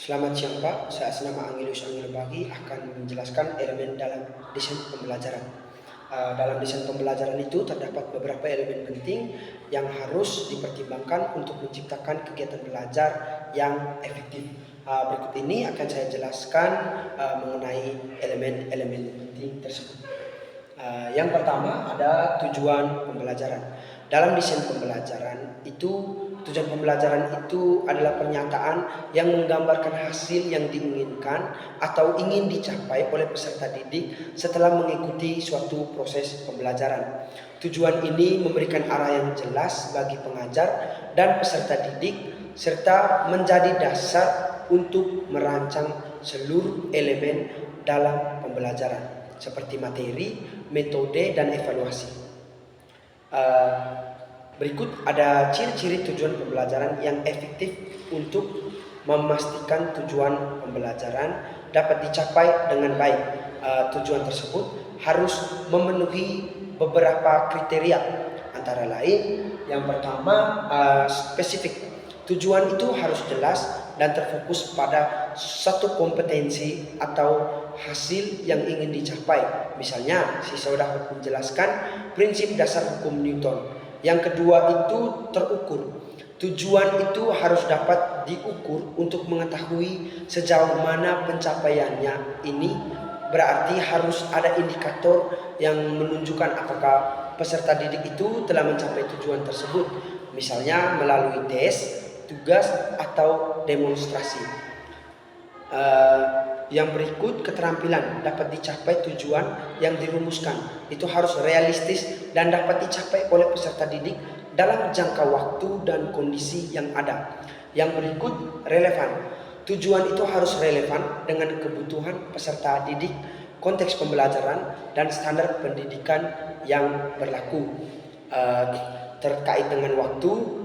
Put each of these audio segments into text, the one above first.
Selamat siang Pak, saya Asnama Angelus Angelbagi akan menjelaskan elemen dalam desain pembelajaran. Dalam desain pembelajaran itu terdapat beberapa elemen penting yang harus dipertimbangkan untuk menciptakan kegiatan belajar yang efektif. Berikut ini akan saya jelaskan mengenai elemen-elemen penting tersebut. Yang pertama ada tujuan pembelajaran. Dalam desain pembelajaran itu, tujuan pembelajaran itu adalah pernyataan yang menggambarkan hasil yang diinginkan atau ingin dicapai oleh peserta didik setelah mengikuti suatu proses pembelajaran. Tujuan ini memberikan arah yang jelas bagi pengajar dan peserta didik serta menjadi dasar untuk merancang seluruh elemen dalam pembelajaran seperti materi, metode, dan evaluasi. Berikut ada ciri-ciri tujuan pembelajaran yang efektif untuk memastikan tujuan pembelajaran dapat dicapai dengan baik. Tujuan tersebut harus memenuhi beberapa kriteria, antara lain yang pertama spesifik. Tujuan itu harus jelas dan terfokus pada satu kompetensi atau hasil yang ingin dicapai. Misalnya, siswa dapat menjelaskan prinsip dasar hukum Newton. Yang kedua itu terukur. Tujuan itu harus dapat diukur untuk mengetahui sejauh mana pencapaiannya. Ini berarti harus ada indikator yang menunjukkan apakah peserta didik itu telah mencapai tujuan tersebut. Misalnya melalui tes, tugas, atau demonstrasi. Yang berikut keterampilan dapat dicapai tujuan yang dirumuskan. Itu harus realistis dan dapat dicapai oleh peserta didik dalam jangka waktu dan kondisi yang ada. Yang berikut relevan. Tujuan itu harus relevan dengan kebutuhan peserta didik, konteks pembelajaran, dan standar pendidikan yang berlaku. Terkait dengan waktu,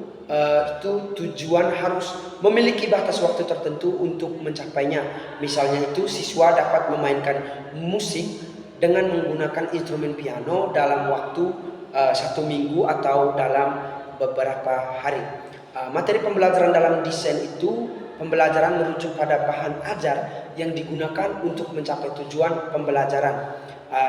itu tujuan harus memiliki batas waktu tertentu untuk mencapainya. Misalnya itu siswa dapat memainkan musik dengan menggunakan instrumen piano dalam waktu 1 minggu atau dalam beberapa hari. Materi pembelajaran dalam desain itu pembelajaran merujuk pada bahan ajar yang digunakan untuk mencapai tujuan pembelajaran.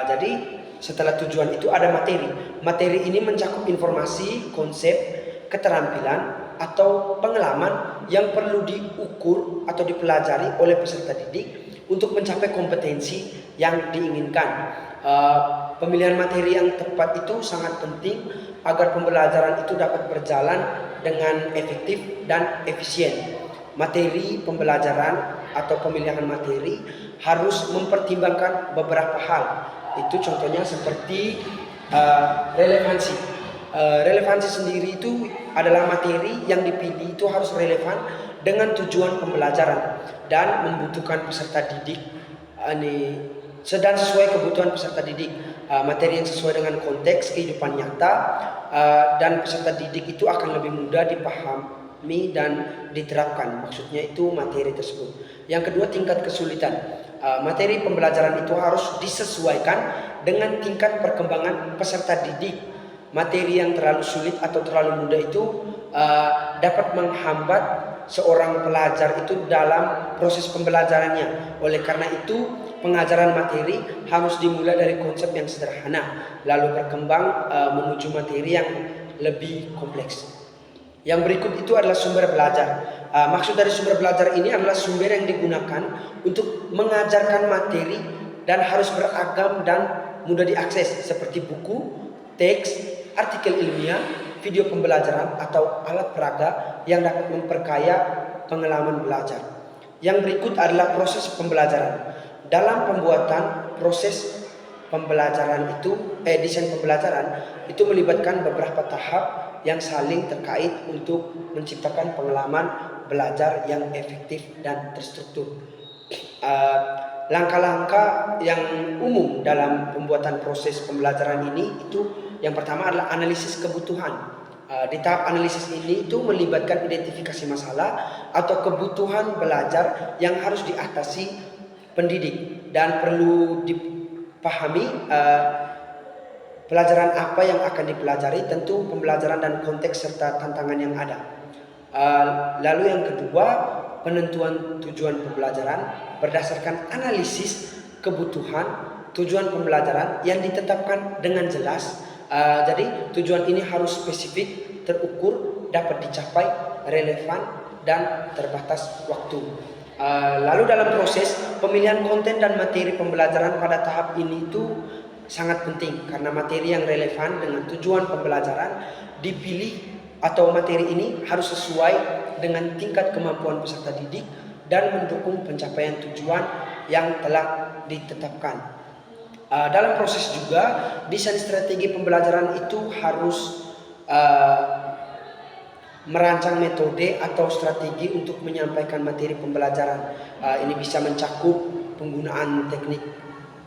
Jadi setelah tujuan itu ada materi. Materi ini mencakup informasi, konsep, keterampilan, atau pengalaman yang perlu diukur atau dipelajari oleh peserta didik untuk mencapai kompetensi yang diinginkan. Pemilihan materi yang tepat itu sangat penting agar pembelajaran itu dapat berjalan dengan efektif dan efisien. Materi pembelajaran atau pemilihan materi harus mempertimbangkan beberapa hal. Itu contohnya seperti relevansi. Relevansi sendiri itu adalah materi yang dipilih itu harus relevan dengan tujuan pembelajaran dan membutuhkan peserta didik dan sesuai kebutuhan peserta didik. Materi yang sesuai dengan konteks kehidupan nyata dan peserta didik itu akan lebih mudah dipahami dan diterapkan. Maksudnya itu materi tersebut. Yang kedua, tingkat kesulitan. Materi pembelajaran itu harus disesuaikan dengan tingkat perkembangan peserta didik. Materi yang terlalu sulit atau terlalu mudah itu dapat menghambat seorang pelajar itu dalam proses pembelajarannya. Oleh karena itu, pengajaran materi harus dimulai dari konsep yang sederhana, lalu berkembang menuju materi yang lebih kompleks. Yang berikut itu adalah sumber belajar. Maksud dari sumber belajar ini adalah sumber yang digunakan untuk mengajarkan materi dan harus beragam dan mudah diakses seperti buku, teks, artikel ilmiah, video pembelajaran, atau alat peraga yang dapat memperkaya pengalaman belajar. Yang berikut adalah proses pembelajaran. Dalam pembuatan proses pembelajaran itu, desain pembelajaran itu melibatkan beberapa tahap yang saling terkait untuk menciptakan pengalaman belajar yang efektif dan terstruktur. Langkah-langkah yang umum dalam pembuatan proses pembelajaran ini itu yang pertama adalah analisis kebutuhan. Di tahap analisis ini itu melibatkan identifikasi masalah atau kebutuhan belajar yang harus diatasi pendidik dan perlu dipahami pelajaran apa yang akan dipelajari, tentu pembelajaran dan konteks serta tantangan yang ada. Lalu yang kedua, penentuan tujuan pembelajaran berdasarkan analisis kebutuhan tujuan pembelajaran yang ditetapkan dengan jelas. Jadi tujuan ini harus spesifik, terukur, dapat dicapai, relevan, dan terbatas waktu. Lalu dalam proses pemilihan konten dan materi pembelajaran pada tahap ini itu sangat penting, karena materi yang relevan dengan tujuan pembelajaran dipilih, atau materi ini harus sesuai dengan tingkat kemampuan peserta didik dan mendukung pencapaian tujuan yang telah ditetapkan. Dalam proses juga desain strategi pembelajaran itu harus merancang metode atau strategi untuk menyampaikan materi pembelajaran. Ini bisa mencakup penggunaan teknik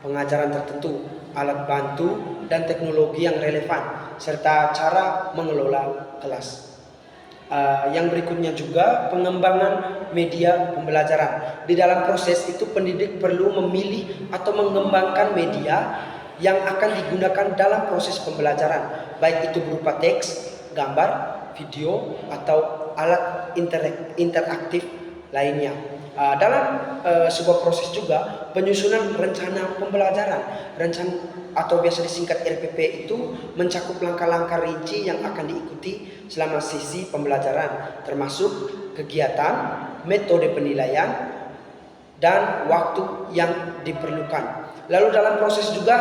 pengajaran tertentu, alat bantu, dan teknologi yang relevan, serta cara mengelola kelas. Yang berikutnya juga pengembangan media pembelajaran. Di dalam proses itu pendidik perlu memilih atau mengembangkan media yang akan digunakan dalam proses pembelajaran, baik itu berupa teks, gambar, video, atau alat interaktif lainnya. Dalam sebuah proses juga penyusunan rencana pembelajaran, atau biasa disingkat RPP, itu mencakup langkah-langkah rinci yang akan diikuti selama sesi pembelajaran, termasuk kegiatan, metode penilaian, dan waktu yang diperlukan. Lalu dalam proses juga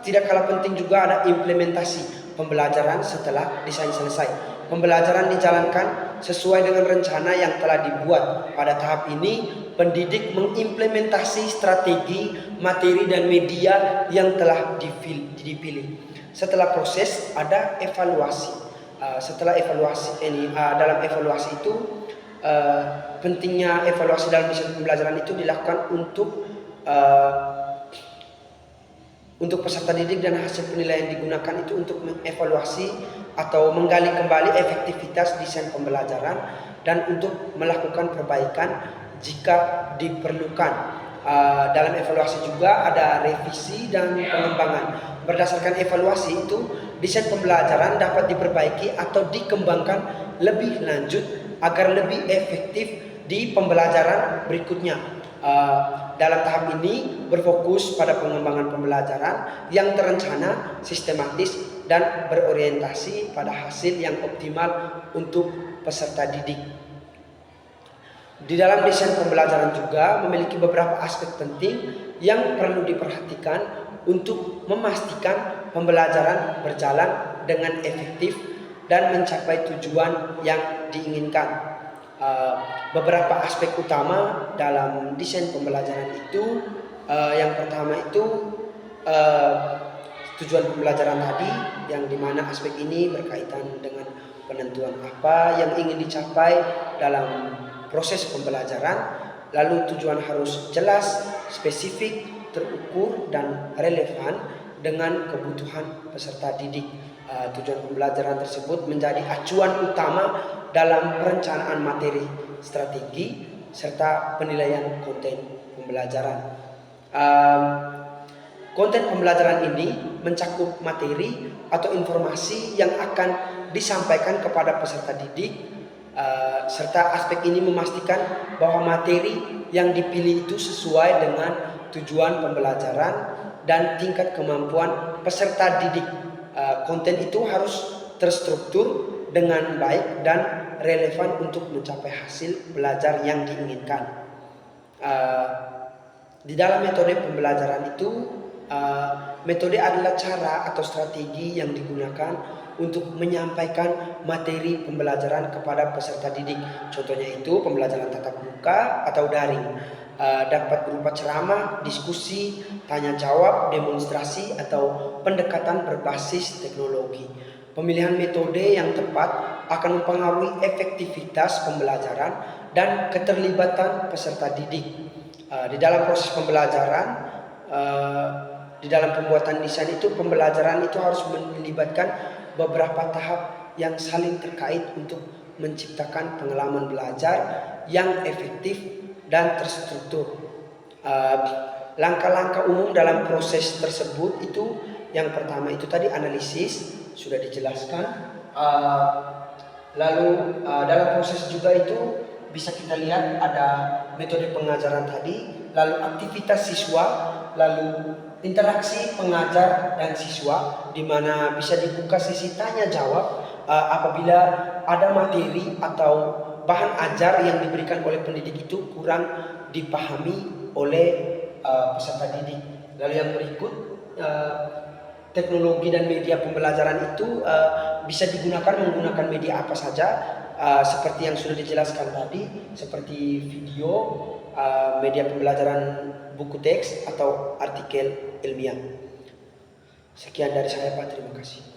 tidak kalah penting juga ada implementasi pembelajaran setelah desain selesai. Pembelajaran dijalankan sesuai dengan rencana yang telah dibuat. Pada tahap ini, pendidik mengimplementasi strategi, materi, dan media yang telah dipilih. Setelah proses, ada evaluasi. Dalam evaluasi itu, pentingnya evaluasi dalam desain pembelajaran itu dilakukan untuk peserta didik, dan hasil penilaian digunakan itu untuk mengevaluasi atau menggali kembali efektivitas desain pembelajaran dan untuk melakukan perbaikan jika diperlukan. Dalam evaluasi juga ada revisi dan pengembangan. Berdasarkan evaluasi itu, desain pembelajaran dapat diperbaiki atau dikembangkan lebih lanjut agar lebih efektif di pembelajaran berikutnya. Dalam tahap ini berfokus pada pengembangan pembelajaran yang terencana, sistematis, dan berorientasi pada hasil yang optimal untuk peserta didik. Di dalam desain pembelajaran juga memiliki beberapa aspek penting yang perlu diperhatikan untuk memastikan pembelajaran berjalan dengan efektif dan mencapai tujuan yang diinginkan. Beberapa aspek utama dalam desain pembelajaran itu, yang pertama itu tujuan pembelajaran tadi, yang dimana aspek ini berkaitan dengan penentuan apa yang ingin dicapai dalam proses pembelajaran. Lalu tujuan harus jelas, spesifik, terukur, dan relevan dengan kebutuhan peserta didik. Tujuan pembelajaran tersebut menjadi acuan utama dalam perencanaan materi, strategi, serta penilaian konten pembelajaran. Konten pembelajaran ini mencakup materi atau informasi yang akan disampaikan kepada peserta didik, serta aspek ini memastikan bahwa materi yang dipilih itu sesuai dengan tujuan pembelajaran dan tingkat kemampuan peserta didik. Konten itu harus terstruktur dengan baik dan relevan untuk mencapai hasil belajar yang diinginkan. Di dalam metode pembelajaran itu, metode adalah cara atau strategi yang digunakan untuk menyampaikan materi pembelajaran kepada peserta didik. Contohnya itu pembelajaran tatap muka atau daring. Dapat berupa ceramah, diskusi, tanya jawab, demonstrasi, atau pendekatan berbasis teknologi. Pemilihan metode yang tepat akan mempengaruhi efektivitas pembelajaran dan keterlibatan peserta didik. Di dalam proses pembelajaran, di dalam pembuatan desain itu, pembelajaran itu harus melibatkan beberapa tahap yang saling terkait untuk menciptakan pengalaman belajar yang efektif dan terstruktur. Langkah-langkah umum dalam proses tersebut itu, yang pertama itu tadi analisis, sudah dijelaskan. Lalu dalam proses juga itu bisa kita lihat ada metode pengajaran tadi, lalu aktivitas siswa, lalu interaksi pengajar dan siswa, di mana bisa dibuka sesi tanya jawab apabila ada materi atau bahan ajar yang diberikan oleh pendidik itu kurang dipahami oleh peserta didik. Lalu yang berikut, teknologi dan media pembelajaran itu bisa digunakan menggunakan media apa saja, seperti yang sudah dijelaskan tadi, seperti video, media pembelajaran buku teks atau artikel ilmiah. Sekian dari saya Pak, terima kasih.